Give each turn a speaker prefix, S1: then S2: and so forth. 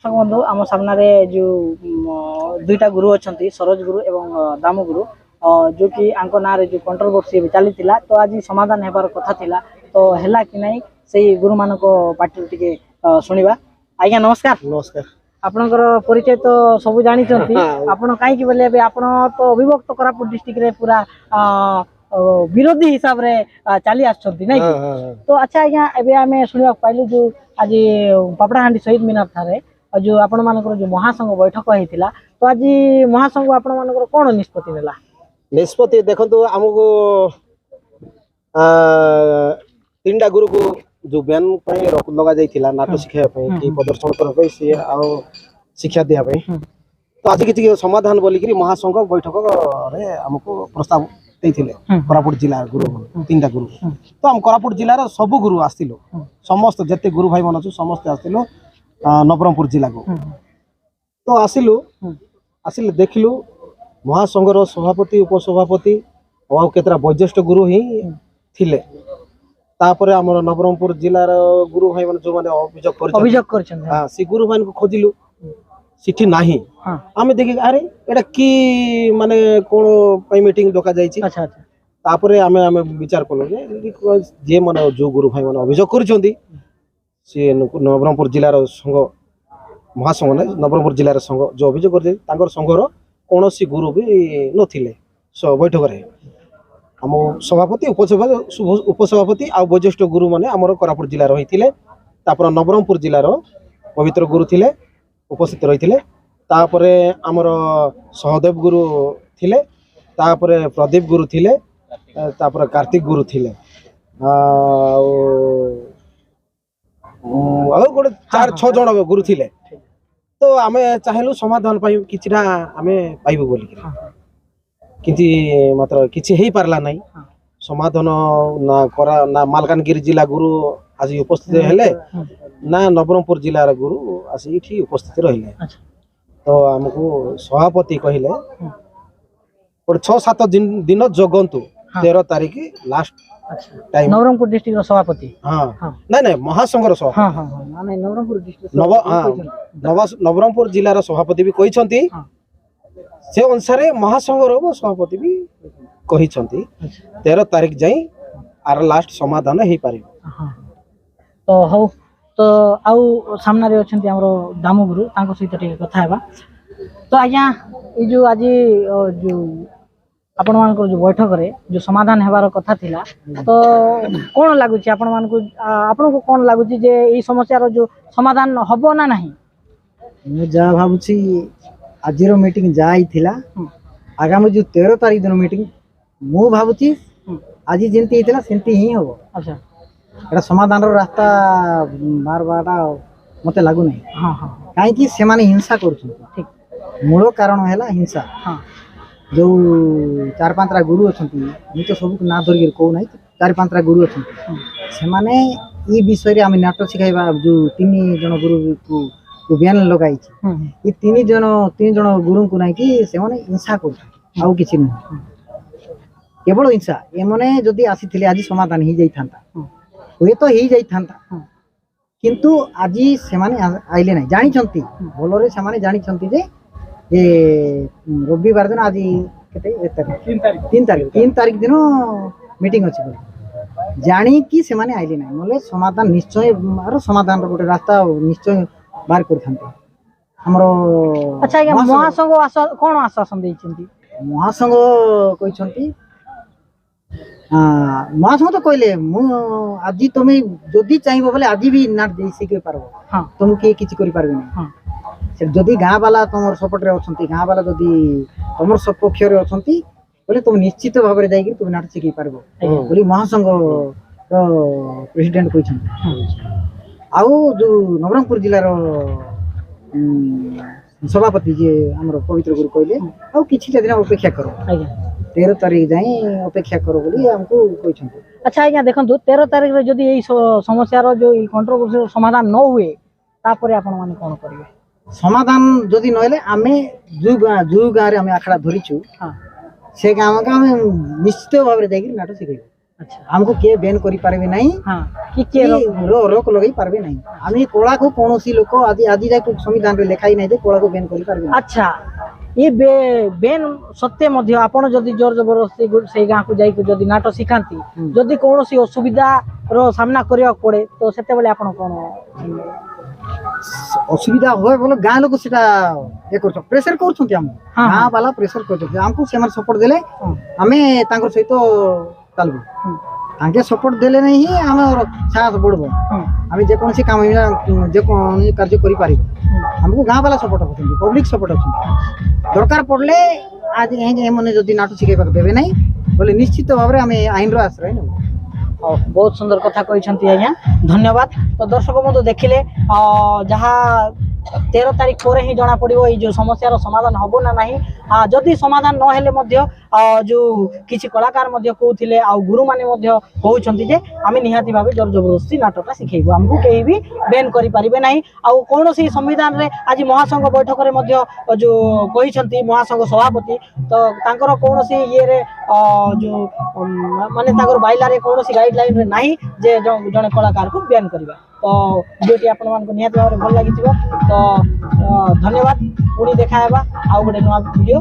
S1: दर्शक बंधु आम सामने जो दुईटा गुरु अच्छा सरोज गुरु एवं दाम गुरु जो कि आंको ना जो कंट्रोवर्सी चली तो आज समाधान होबार कथा थिला तो हैला कि नहीं से गुरु मान पार्टी टिके शुणा। आज्ञा नमस्कार।
S2: नमस्कार।
S1: आपनकर परिचय तो सब जानी आपण कहीं बोले आप तो अविभक्त कोरापुट डिस्ट्रिक्ट रे पूरा विरोधी हिसाब रे चली आछंती नहीं तो अच्छा आज्ञा एबे आमे सुनिया पाइलु जो आज पापड़ाहांडी शहीद मीनार थारे जो आपण मानकर जो महासंघ बैठक होइतिला तो आज महासंघ आपण मानकर कोन निष्पत्ति नेला?
S2: निष्पत्ति देखंतु हमको तीनटा गुरु को जो बैन लगा जाइथिला नाटक शिक्षा कि प्रदर्शन करबे से आ शिक्षा दिया तो आज किछि समाधान बोली कि महासंघ बैठक रे हमको प्रस्ताव देथिले कोरापुट जिला गुरु तीनटा गुरु तो हम कोरापुट जिला सब गुरु आस्तिलो समस्त जते गुरु भाई मन समस्त आस्तिलो नवरंगपुर जिला को तो आसिले देखिलु महासंघर सभापति उपसभापति और केतरा वैज्येष्ठ गुरु ही थिले तापर हमर नवरंगपुर जिलार गुरु भाई मन जो माने अभियोग करछन हां से गुरु भाई को खोजिलु सिठी नाही आमे देखि अरे एटा की माने कोन पई मीटिंग डका जाईची अच्छा अच्छा तापर आमे विचार करलो जे माने जो गुरु भाई मन अभियोग करछंती से नवरंगपुर जिलार संघ महासंघ ने नवरंगपुर जिलार संघ जो अभियोग करते तांकर संघर कोनोसी गुरु भी नथिले बैठक रे हम सभापति उपसभापति आ वैज्येष्ठ गुरु माने हमर कोरापुट जिला रहिथिले तापर नवरंगपुर जिलार पवित्र गुरु थिले उपस्थित रहिथिले तापरे हमर सहदेव गुरु थिले तापरे प्रदीप गुरु थिले तापर कार्तिक गुरु थिले आ गोटे 4-6 जण गुरु थिले तो आमे चाहेलु समाधान पाई किछिरा आमे पाइबो बोली किंतु मात्र किछि हेई पारला नाही समाधान ना करा ना मालकानगिरी जिला गुरु आज उपस्थित हेले ना नवरंगपुर जिलार गुरु आज इठी उपस्थित रहिले तो हमको सभापति कहिले और 6-7 दिन जगंतु 13 तारिख लास्ट टाइम
S1: नवरंगपुर डिस्ट्रिक्ट सभापति
S2: हां नहीं महासंघर सभापति
S1: हां हां माने नवरंगपुर डिस्ट्रिक्ट
S2: नवरंगपुर जिलार सभापति भी कहिसंती से अनुसार महासंघर सभापति भी कहिसंती 13 तारिख जाई आर लास्ट समाधान हेई पारे
S1: तो हो तो आउ सामना रे अछंती हमरो दामो गुरु तांको सहित टिके कथा हेबा तो आज्ञा ए जो आज जो आपण मान को जो बैठक रे जो समाधान हेबार कथा थिला तो कोन लागु छी आपण को कोन लागु छी जे ई समस्या रो जो समाधान हबो ना नाही?
S3: मु जा भाबु छी आजिर मीटिंग जाई थिला आगामी जो 13 तारिख दिन मीटिंग मु भाबु छी आज जेंती थिला सेंती ही हो।
S1: अच्छा
S3: एटा समाधान रो रास्ता बार बारटा मते लागु नहीं।
S1: हां हां
S3: काई कि से माने हिंसा करछु ठीक मूल कारण हैला हिंसा। हां जो 4-5 गुरु अछंती मु तो सब ना धरि को नाही 4-5 गुरु अछंती से माने ई विषय रे हम नाटक सिखाइबा जो 3 जन गुरु को बयान लगाई ये 3 जन गुरु को नहीं कि से माने हिंसा कर आउ किछि नहीं केवल हिंसा ए माने जदी आसी थिले आज समाधान ही जाई थांता होय तो ही जाई थांता किंतु आज से माने आइले नहीं जानि छंती बोलो रे से माने जानि छंती जे ये रविवार दिन आज केते 3 तारीख दिन मीटिंग अछि जानी कि से माने आइले नहीं मोले समाधान निश्चय आरो समाधान रो गोटे रास्ता निश्चय बार कर थांते हमरो।
S1: अच्छा आज्ञा महासंघ कोन आश्वासन दैछंती?
S3: महासंघ कहि छंती महासंघ तो कहले मु आज तुमे जदी चाहिबो बोले आज भी नाट दे सिके पारबो। हां तुम के किछि करि पारबे नहीं। हां से जदी गां वाला तमर सपोर्ट रे अछंती गां वाला जदी तमर सपक्ष रे अछंती बोले तुम निश्चित भाव रे जाई तुम नाट सिके पारबो बोली महासंघ रो प्रेसिडेंट कहि छंती। आउ जो नवरंगपुर जिलार सभापति जे हमर पवित्र गुरु कहले आउ किछि दिन अपेक्षा करो आज्ञा 13 तारिख जाई अपेक्षा करो बोली हमको कहि छंती।
S1: अच्छा आज्ञा देखंतु 13 तारिख रे जदी एई समस्या रो जो कंट्रोवर्सी समाधान न हुए तापरे आपण माने कोन करिवे?
S3: समाधान जदी न हेले आमे जो गां रे आमे आखड़ा धरिछु हां से गां निश्चित भाव रे जाई नाटक सिखै
S1: अच्छा
S3: हमको किए बैन करि पारबे नहीं
S1: हाँ कि के
S3: रोक लगई पारबे नहीं आम कला को कौन लोक आदि आदि जाए संविधान रे लिखाई नहीं जे कला को बैन करि पारबे नहीं।
S1: अच्छा ये बेन सत्य मध्य आपण जदि जोर जबरदस्ती से गाँ को जाई जदि नाटक शिखाती जदि कौन असुविधा रो सामना करिया पड़े तो सेते बेले आपण कोन
S3: असुविधा होए बोले गाँ लोक सेटा ए करछ प्रेशर करछथि हम
S1: हाँ,
S3: गाँ वाला प्रेशर करछ हमको सेमर सपोर्ट देले हमें तांकर सहित चलबो तांके सपोर्ट देले नहीं हम साहस बढ़बो हम जे कोनसी काम जे कोन कार्य करि पारिबो हमको गाँ वाला सपोर्ट होछन पब्लिक सपोर्ट होछन दरकार पड़ले आज ए मने जदि नाटक सिखाइबा देबे नहीं बोले निश्चित भाव रे हमें आईन रो आश्रय नेबो।
S1: बहुत सुंदर कथा कहते आज्ञा धन्यवाद। तो दर्शक बंधु देखिले जहाँ 13 तारीख पर ही जना पड़ो ये जो समस्या समाधान हम ना ना जदि समाधान न हेले जो किसी कलाकार कहते आ गुरु मैंने कहते आम निहाती भाव जोर जबरदस्ती नाटक शिखेबू आमको कहीं भी बैन करें ना आउ कौन संविधान रे आज महासंघ बैठक में जो कहते महासंघ सभापति तो तांकर कौन ये जो माने बाइलारे कौन गाइडलाइन रे नहीं जे जड़े कलाकार को बैन करवा। तो वीडियोटी आपण मानको निहाती भाव भल लगी तो धन्यवाद पुणी देखा आउ गोटे नुआ वीडियो।